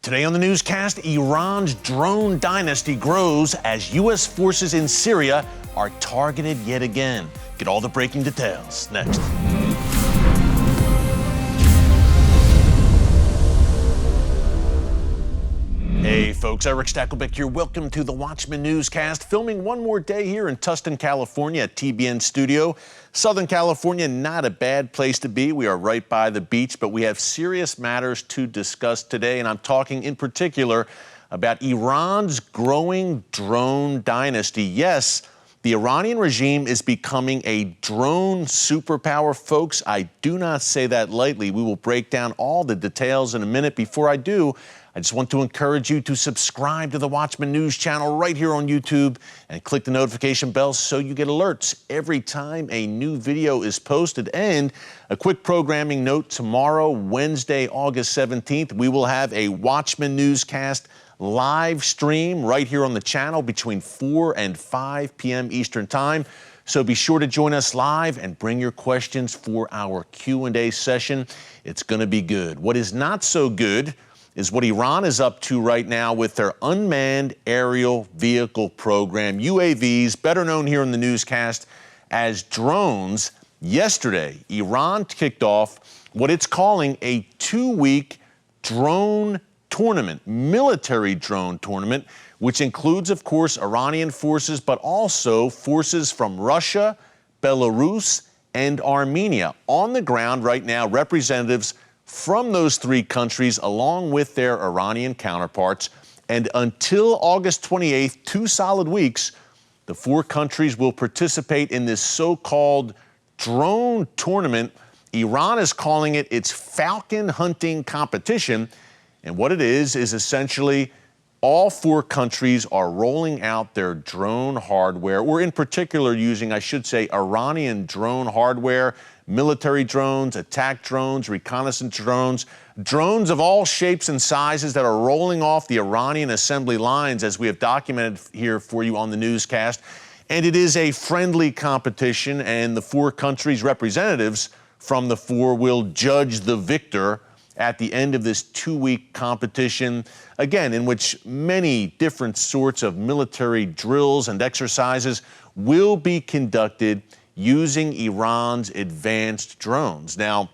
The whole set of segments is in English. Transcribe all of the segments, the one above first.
Today on the newscast, Iran's drone dynasty grows as U.S. forces in Syria are targeted yet again. Get all the breaking details next. Hey folks, Erick Stakelbeck here. Welcome to the Watchman Newscast. Filming one more day here in Tustin, California at TBN Studio. Southern California, not a bad place to be. We are right by the beach, but we have serious matters to discuss today, and I'm talking in particular about Iran's growing drone dynasty. Yes, the Iranian regime is becoming a drone superpower. Folks, I do not say that lightly. We will break down all the details in a minute. Before I do, I just want to encourage you to subscribe to the Watchman News channel right here on YouTube and click the notification bell so you get alerts every time a new video is posted. And a quick programming note, tomorrow, Wednesday, August 17th, we will have a Watchman Newscast live stream right here on the channel between 4 and 5 p.m. Eastern Time. So be sure to join us live and bring your questions for our Q&A session. It's going to be good. What is not so good is what Iran is up to right now with their unmanned aerial vehicle program, UAVs, better known here in the newscast as drones. Yesterday, Iran kicked off what it's calling a 2-week drone tournament, military drone tournament, which includes, of course, Iranian forces, but also forces from Russia, Belarus, and Armenia. On the ground right now, representatives from those three countries, along with their Iranian counterparts. And until August 28th, 2 solid weeks, the 4 countries will participate in this so-called drone tournament. Iran is calling it its Falcon Hunting competition. And what it is essentially all 4 countries are rolling out their drone hardware. We're in particular using, I should say, Iranian drone hardware, military drones, attack drones, reconnaissance drones, drones of all shapes and sizes that are rolling off the Iranian assembly lines, as we have documented here for you on the newscast. And it is a friendly competition, and the 4 countries' representatives from the 4 will judge the victor at the end of this 2-week competition, again, in which many different sorts of military drills and exercises will be conducted using Iran's advanced drones. Now,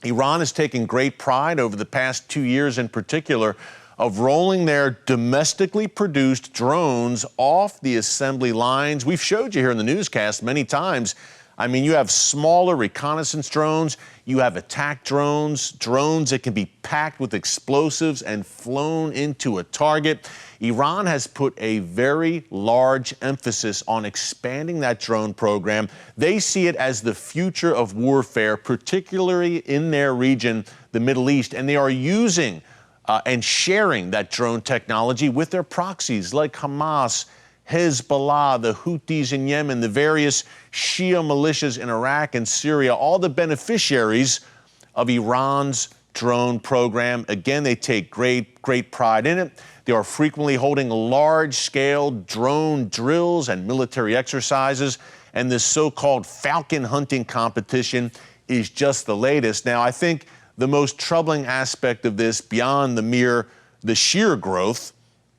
Iran has taken great pride over the past 2 years in particular of rolling their domestically produced drones off the assembly lines. We've showed you here in the newscast many times. I mean, you have smaller reconnaissance drones, you have attack drones, drones that can be packed with explosives and flown into a target. Iran has put a very large emphasis on expanding that drone program. They see it as the future of warfare, particularly in their region, the Middle East, and they are using and sharing that drone technology with their proxies like Hamas, Hezbollah, the Houthis in Yemen, the various Shia militias in Iraq and Syria, all the beneficiaries of Iran's drone program. Again, they take great pride in it. They are frequently holding large-scale drone drills and military exercises, and this so-called Falcon Hunting competition is just the latest. Now, I think the most troubling aspect of this, beyond the sheer growth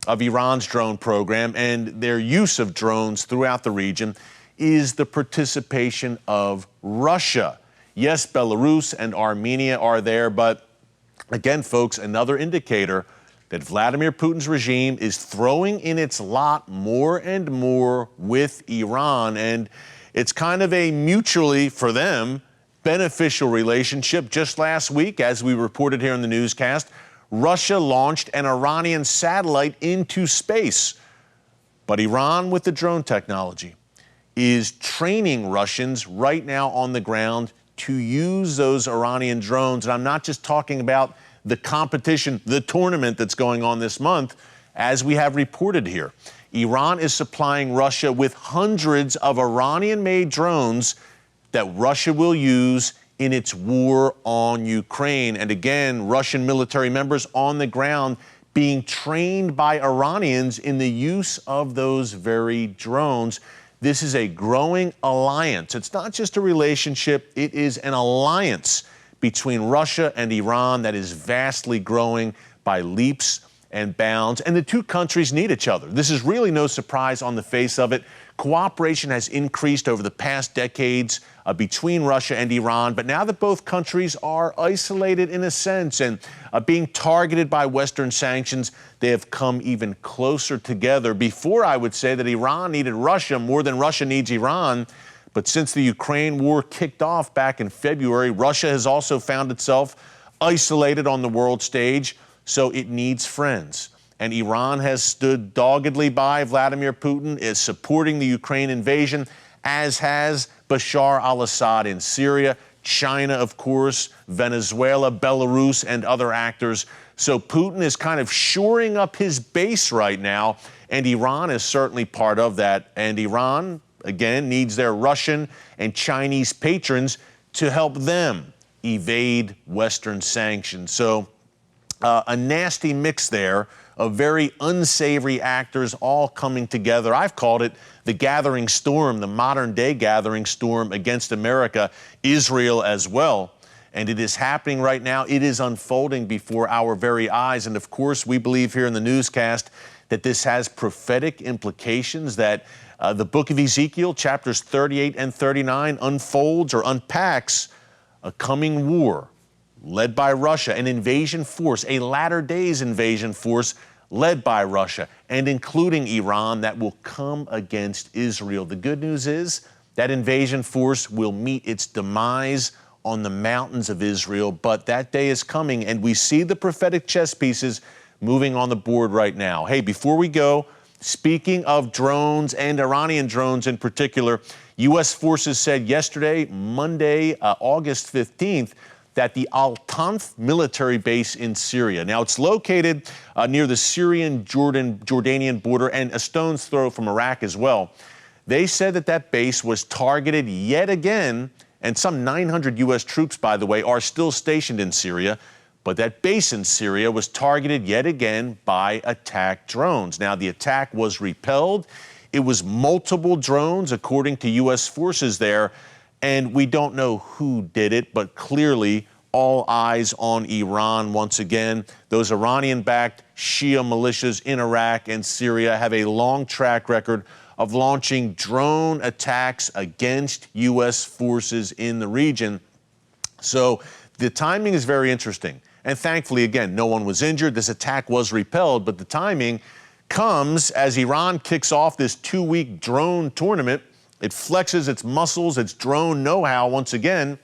of Iran's drone program and their use of drones throughout the region, is the participation of Russia. Yes, Belarus and Armenia are there, but again, folks, another indicator that Vladimir Putin's regime is throwing in its lot more and more with Iran, and it's kind of a mutually, for them, beneficial relationship. Just last week, as we reported here in the newscast, Russia launched an Iranian satellite into space. But Iran, with the drone technology, is training Russians right now on the ground to use those Iranian drones. And I'm not just talking about the competition, the tournament that's going on this month, as we have reported here. Iran is supplying Russia with hundreds of Iranian-made drones that Russia will use in its war on Ukraine. And again, Russian military members on the ground being trained by Iranians in the use of those very drones. This is a growing alliance. It's not just a relationship, it is an alliance between Russia and Iran that is vastly growing. by leaps and bounds, and the two countries need each other. This is really no surprise on the face of it. Cooperation has increased over the past decades between Russia and Iran, but now that both countries are isolated in a sense and being targeted by Western sanctions, they have come even closer together. Before, I would say that Iran needed Russia more than Russia needs Iran, but since the Ukraine war kicked off back in February, Russia has also found itself isolated on the world stage, so it needs friends. And Iran has stood doggedly by Vladimir Putin, is supporting the Ukraine invasion, as has Bashar al-Assad in Syria, China, of course, Venezuela, Belarus, and other actors. So Putin is kind of shoring up his base right now, and Iran is certainly part of that. And Iran, again, needs their Russian and Chinese patrons to help them evade Western sanctions. So a nasty mix there of very unsavory actors all coming together. I've called it the gathering storm, the modern-day gathering storm against America, Israel as well. And it is happening right now. It is unfolding before our very eyes. And of course, we believe here in the newscast that this has prophetic implications, that the book of Ezekiel, chapters 38 and 39, unfolds or unpacks a coming war led by Russia, an invasion force, a latter days invasion force led by Russia and including Iran that will come against Israel. The good news is that invasion force will meet its demise on the mountains of Israel, but that day is coming, and we see the prophetic chess pieces moving on the board right now. Hey, before we go, speaking of drones and Iranian drones in particular, U.S. forces said yesterday, Monday, August 15th, that the Al-Tanf military base in Syria. Now, it's located near the Syrian-Jordanian border and a stone's throw from Iraq as well. They said that that base was targeted yet again, and some 900 U.S. troops, by the way, are still stationed in Syria, but that base in Syria was targeted yet again by attack drones. Now, the attack was repelled. It was multiple drones, according to U.S. forces there, and we don't know who did it, but clearly all eyes on Iran once again. Those Iranian-backed Shia militias in Iraq and Syria have a long track record of launching drone attacks against U.S. forces in the region. So the timing is very interesting. And thankfully, again, no one was injured. This attack was repelled, but the timing comes as Iran kicks off this 2-week drone tournament. It flexes its muscles, its drone know-how once again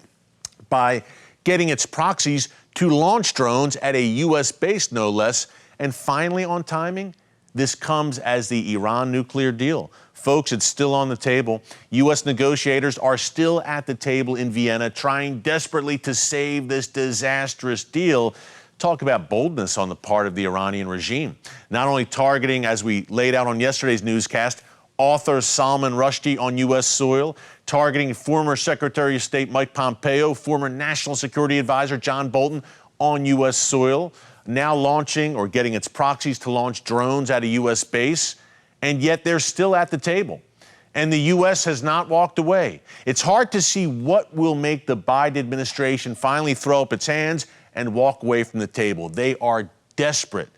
by getting its proxies to launch drones at a U.S. base, no less. And finally, on timing, this comes as the Iran nuclear deal. Folks, it's still on the table. U.S. negotiators are still at the table in Vienna, trying desperately to save this disastrous deal. Talk about boldness on the part of the Iranian regime. Not only targeting, as we laid out on yesterday's newscast, author Salman Rushdie on U.S. soil, targeting former Secretary of State Mike Pompeo, former National Security Advisor John Bolton on U.S. soil, now launching or getting its proxies to launch drones at a U.S. base, and yet they're still at the table. And the U.S. has not walked away. It's hard to see what will make the Biden administration finally throw up its hands and walk away from the table. They are desperate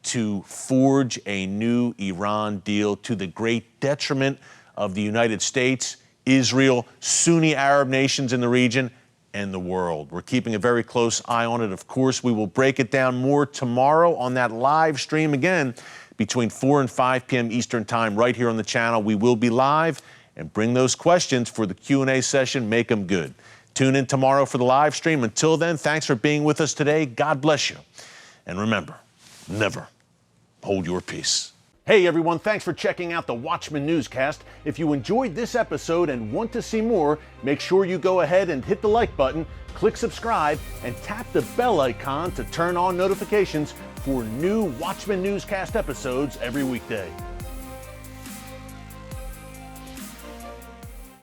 to forge a new Iran deal to the great detriment of the United States, Israel, Sunni Arab nations in the region, and the world. We're keeping a very close eye on it. Of course, we will break it down more tomorrow on that live stream again between 4 and 5 p.m. Eastern Time right here on the channel. We will be live and bring those questions for the Q&A session. Make them good. Tune in tomorrow for the live stream. Until then, thanks for being with us today. God bless you. And remember, never hold your peace. Hey everyone, thanks for checking out the Watchman Newscast. If you enjoyed this episode and want to see more, make sure you go ahead and hit the like button, click subscribe, and tap the bell icon to turn on notifications for new Watchman Newscast episodes every weekday.